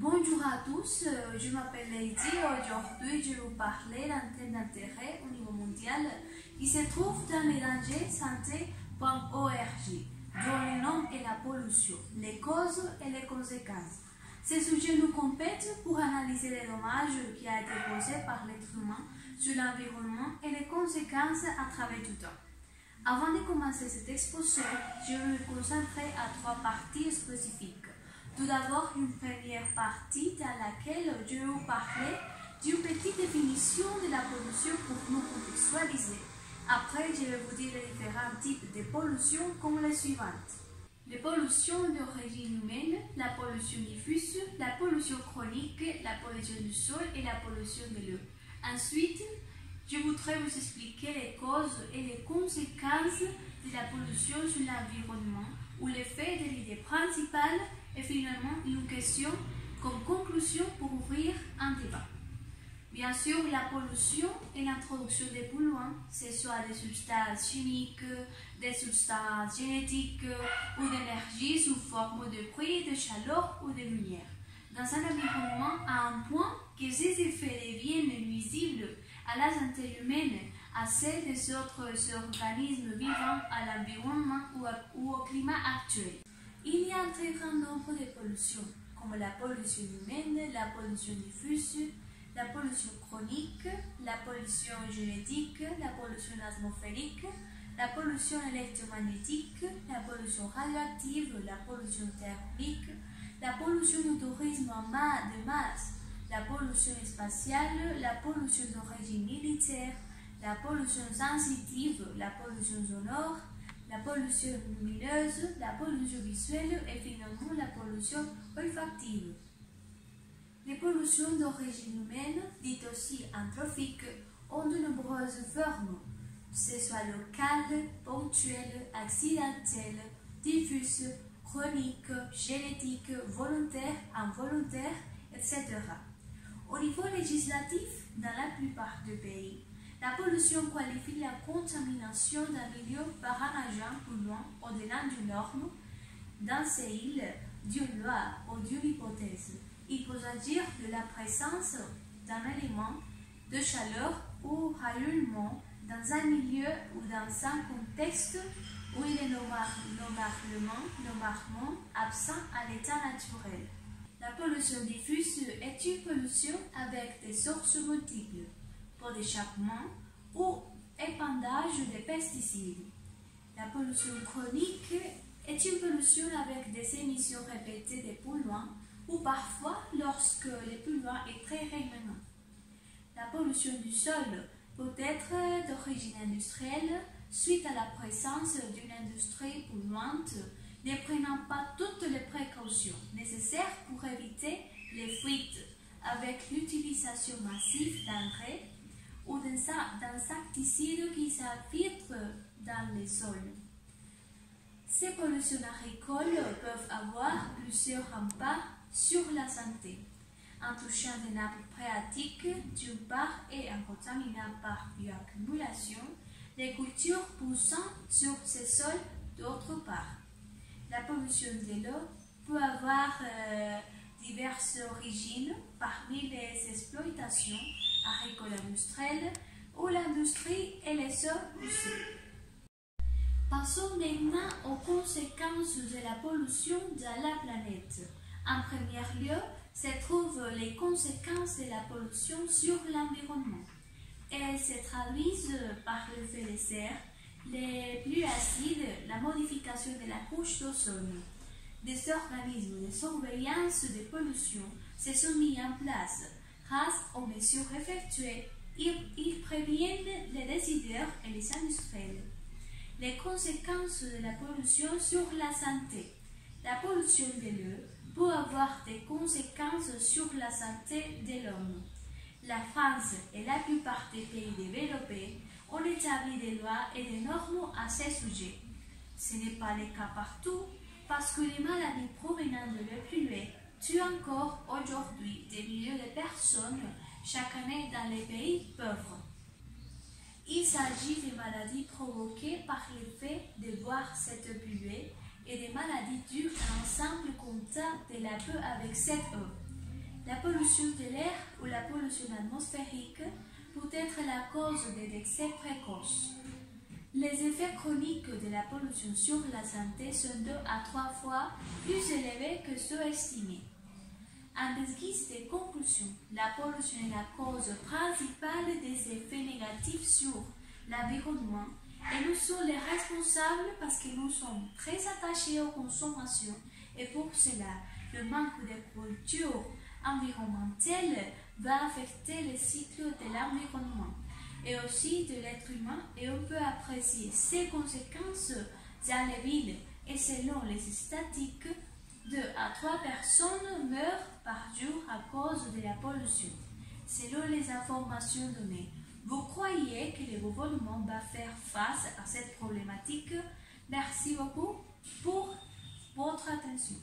Bonjour à tous, je m'appelle Lady. Aujourd'hui, je vais vous parler d'un thème d'intérêt au niveau mondial qui se trouve dans les dangers santé.org, dont le nom est la pollution, les causes et les conséquences. Ces sujets nous compètent pour analyser les dommages qui ont été causés par l'être humain sur l'environnement et les conséquences à travers tout le temps. Avant de commencer cet exposé, je vais me concentrer à trois parties spécifiques. Tout d'abord, une première partie dans laquelle je vais vous parler d'une petite définition de la pollution pour nous contextualiser. Après, je vais vous dire les différents types de pollution comme les suivantes. Les pollutions d'origine humaine, la pollution diffuse, la pollution chronique, la pollution du sol et la pollution de l'eau. Ensuite, je voudrais vous expliquer les causes et les conséquences de la pollution sur l'environnement ou l'effet de l'idée principale et finalement une question comme conclusion pour ouvrir un débat. Bien sûr, la pollution et l'introduction des polluants, que ce soit des substances chimiques, des substances génétiques ou d'énergie sous forme de bruit, de chaleur ou de lumière, dans un environnement à un point que ces effets deviennent nuisibles à la santé humaine, à celle des autres organismes vivants, à l'environnement ou au climat actuel. Il y a un très grand nombre de pollutions, comme la pollution humaine, la pollution diffuse, la pollution chronique, la pollution génétique, la pollution atmosphérique, la pollution électromagnétique, la pollution radioactive, la pollution thermique, la pollution du tourisme de masse, la pollution spatiale, la pollution d'origine militaire, la pollution sensitive, la pollution sonore, la pollution lumineuse, la pollution visuelle et finalement la pollution olfactive. Les pollutions d'origine humaine, dites aussi anthropiques, ont de nombreuses formes, que ce soit locales, ponctuelles, accidentelles, diffuses, chroniques, génétiques, volontaires, involontaires, etc. Au niveau législatif, dans la plupart des pays, la pollution qualifie la contamination d'un milieu par un agent polluant au-delà d'une norme, d'un île, d'une loi ou d'une hypothèse. Il peut s'agir de la présence d'un élément de chaleur ou rayonnement dans un milieu ou dans un contexte où il est normalement absent à l'état naturel. La pollution diffuse est une pollution avec des sources multiples, pour d'échappement ou épandage de pesticides. La pollution chronique est une pollution avec des émissions répétées de polluants ou parfois lorsque le polluant est très rémanent. La pollution du sol peut être d'origine industrielle suite à la présence d'une industrie polluante ne prenant pas toutes les précautions nécessaires pour éviter les fuites avec l'utilisation massive d'engrais ou d'insecticides qui s'infiltrent dans les sols. Ces pollutions agricoles peuvent avoir plusieurs impacts sur la santé, en touchant des nappes phréatiques d'une part et en contaminant par bioaccumulation les cultures poussant sur ces sols d'autre part. La pollution de l'eau peut avoir diverses origines, parmi les exploitations agricoles industrielles ou l'industrie et les eaux usées. Passons maintenant aux conséquences de la pollution dans la planète. En premier lieu, se trouvent les conséquences de la pollution sur l'environnement. Elles se traduisent par l'effet de serre, les pluies acides, la modification de la couche d'ozone. Des organismes de surveillance des pollutions se sont mis en place. Grâce aux mesures effectuées, ils préviennent les décideurs et les industriels. Les conséquences de la pollution sur la santé. La pollution de l'eau peut avoir des conséquences sur la santé de l'homme. La France et la plupart des pays développés ont établi des lois et des normes à ce sujet. Ce n'est pas le cas partout parce que les maladies provenant de l'eau polluée tuent encore aujourd'hui des milliers de personnes chaque année dans les pays pauvres. Il s'agit de maladies provoquées par l'effet de boire cette eau polluée et des maladies dues à un simple contact de la peau avec cette eau. La pollution de l'air ou la pollution atmosphérique peut être la cause des décès précoces. Les effets chroniques de la pollution sur la santé sont 2 à 3 fois plus élevés que ceux estimés. En guise de conclusion, la pollution est la cause principale des effets négatifs sur l'environnement et nous sommes les responsables parce que nous sommes très attachés aux consommations et pour cela, le manque de culture environnementale va affecter le cycle de l'environnement et aussi de l'être humain et on peut apprécier ses conséquences dans les villes et selon les statistiques, 2 à 3 personnes meurent par jour à cause de la pollution. Selon les informations données, vous croyez que le gouvernement va faire face à cette problématique? Merci beaucoup pour votre attention.